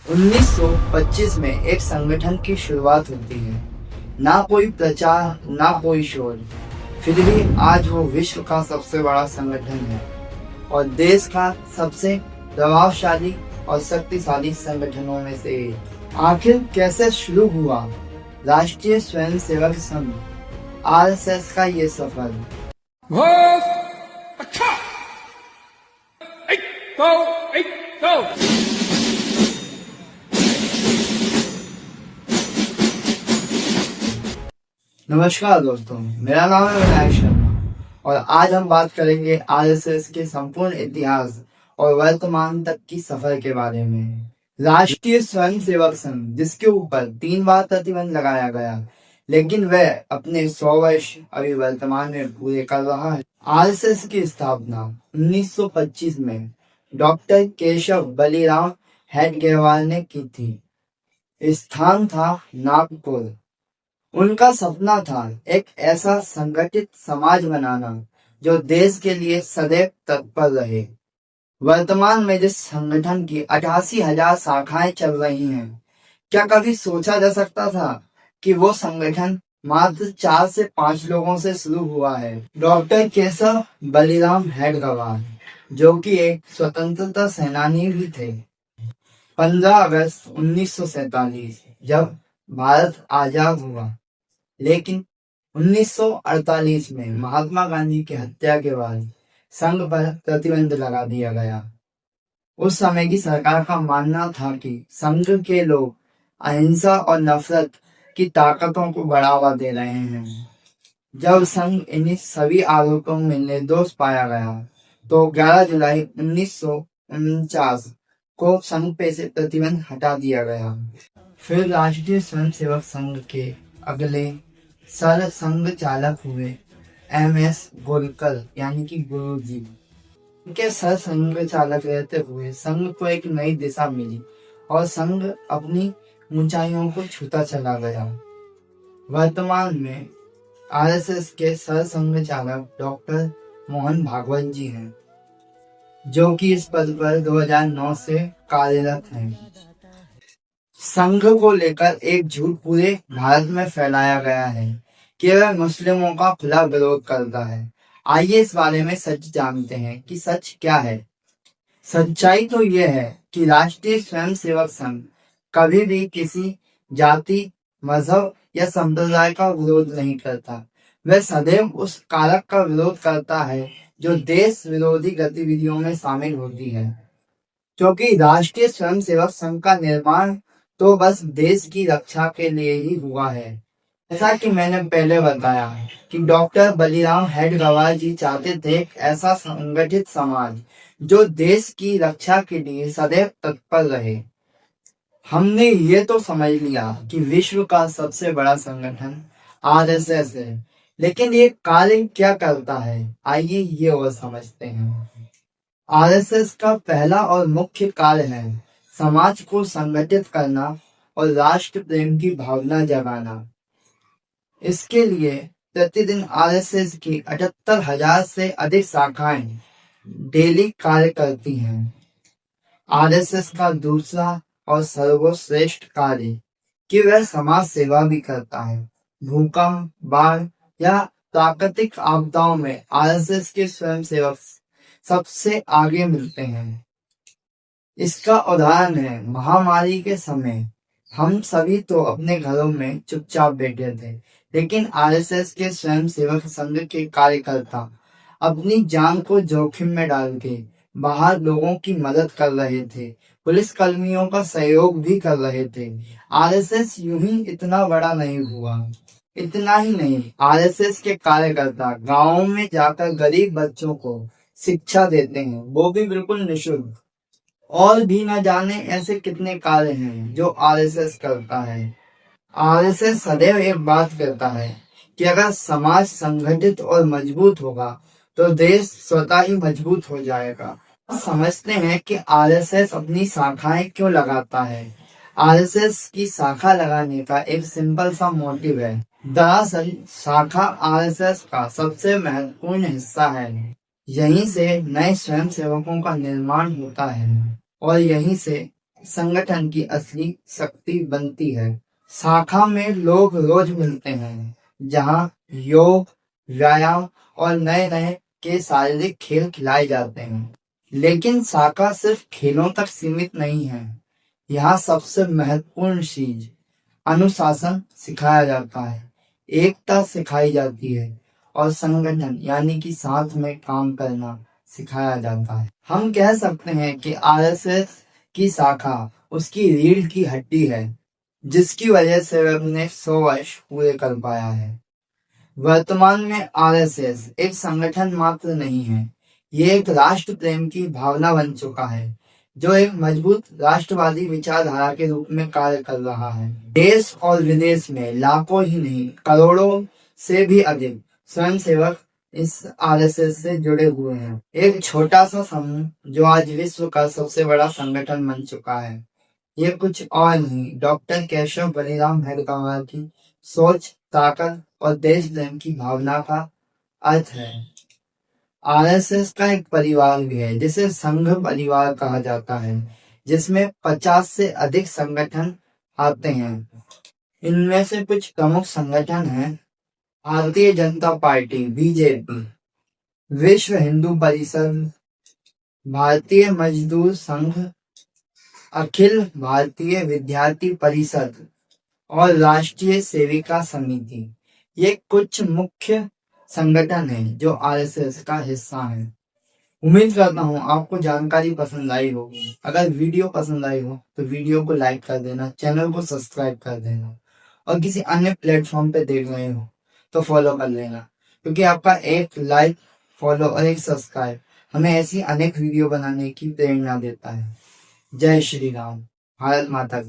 1925 में एक संगठन की शुरुआत होती है। ना कोई प्रचार, ना कोई शोर, फिर भी आज वो विश्व का सबसे बड़ा संगठन है और देश का सबसे प्रभावशाली और शक्तिशाली संगठनों में से एक। आखिर कैसे शुरू हुआ राष्ट्रीय स्वयंसेवक संघ आरएसएस का ये सफर? अच्छा एक दो नमस्कार दोस्तों, मेरा नाम है विनायक शर्मा और आज हम बात करेंगे आरएसएस के संपूर्ण इतिहास और वर्तमान तक की सफर के बारे में। राष्ट्रीय स्वयंसेवक संघ, जिसके ऊपर 3 बार प्रतिबंध लगाया गया, लेकिन वह अपने 100 वर्ष अभी वर्तमान में पूरे कर रहा है। आरएसएस की स्थापना 1925 में डॉक्टर केशव बलिराम हेडगेवार ने की थी। स्थान था नागपुर। उनका सपना था एक ऐसा संगठित समाज बनाना जो देश के लिए सदैव तत्पर रहे। वर्तमान में जिस संगठन की 88,000 शाखाएं चल रही हैं, क्या कभी सोचा जा सकता था कि वो संगठन मात्र 4 से 5 लोगों से शुरू हुआ है? डॉक्टर केशव बलिराम हेडगेवार, जो कि एक स्वतंत्रता सेनानी भी थे, 15 अगस्त 1947 जब भारत आजाद हुआ, लेकिन 1948 में महात्मा गांधी की हत्या के बाद संघ पर प्रतिबंध लगा दिया गया। उस समय की सरकार का मानना था कि संघ के लोग अहिंसा और नफरत की ताकतों को बढ़ावा दे रहे हैं। जब संघ इन सभी आरोपों में निर्दोष पाया गया तो 11 जुलाई 1949 को संघ पे से प्रतिबंध हटा दिया गया। फिर राष्ट्रीय स्वयंसेवक संघ के अगले सर संघ चालक हुए एम.एस. गोलकर, यानी कि गुरु जी। उनके सर संघ चालक रहते हुए संघ को एक नई दिशा मिली और संघ अपनी ऊंचाइयों को छूता चला गया। वर्तमान में आरएसएस के सर संघ चालक डॉक्टर मोहन भागवत जी हैं, जो कि इस पद पर 2009 से कार्यरत हैं। संघ को लेकर एक झूठ पूरे भारत में फैलाया गया है कि वह मुस्लिमों का खुला विरोध करता है। आइए इस बारे में सच जानते हैं कि सच क्या है। सच्चाई तो यह है कि राष्ट्रीय स्वयंसेवक संघ कभी भी किसी जाति, मजहब या संप्रदाय का विरोध नहीं करता। वह सदैव उस कारक का विरोध करता है जो देश विरोधी गतिविधियों में शामिल होती है। क्योंकि राष्ट्रीय स्वयंसेवक संघ का निर्माण तो बस देश की रक्षा के लिए ही हुआ है। जैसा कि मैंने पहले बताया कि डॉक्टर बलिराम हेडगेवार जी चाहते थे एक ऐसा संगठित समाज जो देश की रक्षा के लिए सदैव तत्पर रहे। हमने ये तो समझ लिया कि विश्व का सबसे बड़ा संगठन आरएसएस है, लेकिन ये कार्य क्या करता है, आइए ये और समझते हैं। आरएसएस का पहला और मुख्य कार्य है समाज को संगठित करना और राष्ट्र प्रेम की भावना जगाना। इसके लिए प्रतिदिन आरएसएस की 78,000 से अधिक शाखाएं डेली कार्य करती हैं। आरएसएस का दूसरा और सर्वश्रेष्ठ कार्य कि वह समाज सेवा भी करता है। भूकंप, बाढ़ या प्राकृतिक आपदाओं में आरएसएस के स्वयंसेवक सबसे आगे मिलते हैं। इसका उदाहरण है महामारी के समय हम सभी तो अपने घरों में चुपचाप बैठे थे, लेकिन आरएसएस के स्वयंसेवक संघ के कार्यकर्ता अपनी जान को जोखिम में डाल के बाहर लोगों की मदद कर रहे थे, पुलिस कर्मियों का सहयोग भी कर रहे थे। आरएसएस यूं ही इतना बड़ा नहीं हुआ। इतना ही नहीं, आरएसएस के कार्यकर्ता गांवों में जाकर गरीब बच्चों को शिक्षा देते हैं, वो भी बिल्कुल निःशुल्क। और भी न जाने ऐसे कितने कार्य हैं जो आरएसएस करता है। आरएसएस सदैव एक बात कहता है कि अगर समाज संगठित और मजबूत होगा तो देश स्वतः ही मजबूत हो जाएगा। समझते हैं कि आरएसएस अपनी शाखाएं क्यों लगाता है। आरएसएस की शाखा लगाने का एक सिंपल सा मोटिव है। दरअसल शाखा आरएसएस का सबसे महत्वपूर्ण हिस्सा है। यहीं से नए स्वयंसेवकों का निर्माण होता है और यहीं से संगठन की असली शक्ति बनती है। शाखा में लोग रोज मिलते हैं, जहां योग, व्यायाम और नए नए के शारीरिक खेल खिलाए जाते हैं। लेकिन शाखा सिर्फ खेलों तक सीमित नहीं है। यहाँ सबसे महत्वपूर्ण चीज अनुशासन सिखाया जाता है, एकता सिखाई जाती है और संगठन यानी कि साथ में काम करना सिखाया जाता है। हम कह सकते हैं कि आरएसएस की शाखा उसकी रीढ़ की हड्डी है, जिसकी वजह से वह अपने 100 वर्ष पूरे कर पाया है। वर्तमान में आरएसएस एक संगठन मात्र नहीं है, ये एक राष्ट्र प्रेम की भावना बन चुका है, जो एक मजबूत राष्ट्रवादी विचारधारा के रूप में कार्य कर रहा है। देश और विदेश में लाखों ही नहीं, करोड़ों से भी अधिक स्वयंसेवक इस आरएसएस से जुड़े हुए हैं। एक छोटा सा समूह जो आज विश्व का सबसे बड़ा संगठन बन चुका है। ये कुछ और नहीं, डॉक्टर केशव बलिराम हेडगेवार की सोच, ताकत और देश प्रेम की भावना का अर्थ है। आरएसएस का एक परिवार भी है, जिसे संघ परिवार कहा जाता है, जिसमें 50 से अधिक संगठन आते हैं। इनमें से कुछ प्रमुख संगठन हैं: भारतीय जनता पार्टी बीजेपी, विश्व हिंदू परिषद, भारतीय मजदूर संघ, अखिल भारतीय विद्यार्थी परिषद और राष्ट्रीय सेविका समिति। ये कुछ मुख्य संगठन हैं जो आरएसएस का हिस्सा है। उम्मीद करता हूँ आपको जानकारी पसंद आई होगी। अगर वीडियो पसंद आई हो तो वीडियो को लाइक कर देना, चैनल को सब्सक्राइब कर देना और किसी अन्य प्लेटफॉर्म पे देख रहे हो तो फॉलो कर लेना, क्योंकि आपका एक लाइक, फॉलो और एक सब्सक्राइब हमें ऐसी अनेक वीडियो बनाने की प्रेरणा देता है। जय श्री राम, भारत माता की।